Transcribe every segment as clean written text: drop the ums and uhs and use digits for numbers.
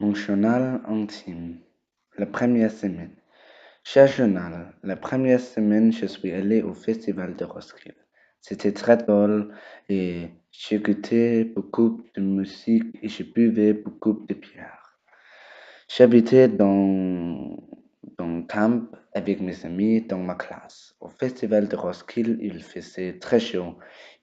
Mon journal intime. La première semaine. Cher journal, la première semaine, je suis allé au festival de Roskilde. C'était très drôle et j'écoutais beaucoup de musique et je buvais beaucoup de bière. J'habitais dans un camp avec mes amis dans ma classe. Au festival de Roskilde, il faisait très chaud.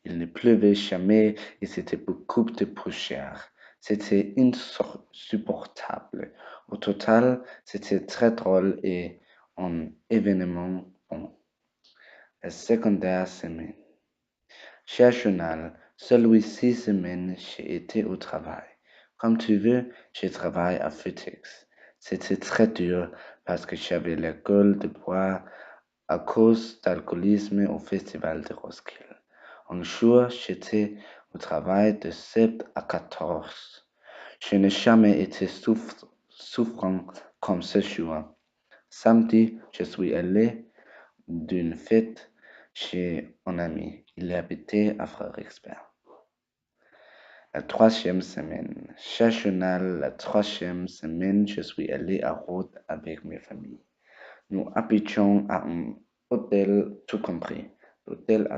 Il ne pleuvait jamais et c'était beaucoup de poussière. C'était insupportable. Au total, c'était très drôle et un événement bon. La secondaire semaine. Cher journal, celui-ci semaine, j'ai été au travail. Comme tu veux, je travaille à Futex. C'était très dur parce que j'avais la gueule de bois à cause d'alcoolisme au festival de Roskilde. Un jour, j'étais au travail de 7 à 14. Je n'ai jamais été souffrant comme ce jour. Samedi, je suis allé d'une fête chez un ami. Il habitait à Frederiksberg. La troisième semaine. Cher journal, la troisième semaine, je suis allé à Rhodes avec mes familles. Nous habitions à un hôtel tout compris. L'hôtel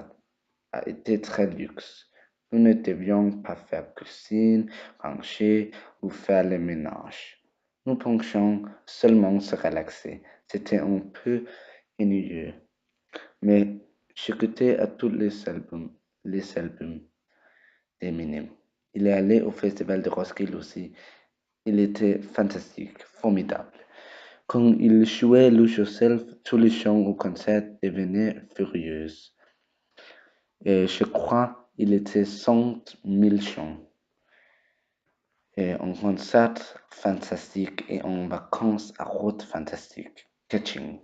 a été très luxe. Nous ne devions pas faire cuisine, ranger ou faire le ménage. Nous pensions seulement se relaxer. C'était un peu ennuyeux. Mais j'écoutais à tous les albums d'Eminem. Il est allé au festival de Roskilde aussi. Il était fantastique, formidable. Quand il jouait Lose Yourself, tous les gens au concert devenaient furieux. Et je crois il était 100 000 gens. Et un concert fantastique et en vacances à Rhodes fantastique. Catching.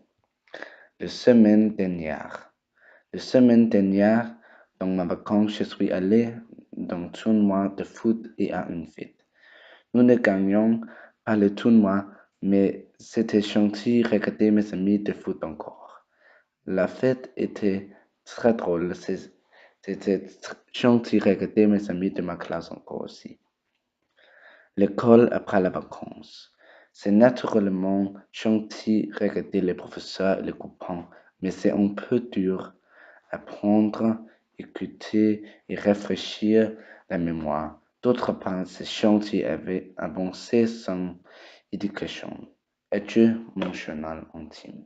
La semaine dernière. La semaine dernière, dans ma vacance, je suis allé dans un tournoi de foot et à une fête. Nous ne gagnions pas le tournoi, mais c'était gentil regarder mes amis de foot encore. La fête était très drôle, c'était gentil regarder mes amis de ma classe encore aussi. L'école après les vacances. C'est naturellement gentil regarder les professeurs et les copains, mais c'est un peu dur. Apprendre, écouter et réfléchir la mémoire. D'autre part, c'est gentil avancer sans éducation. Adieu, mon journal intime.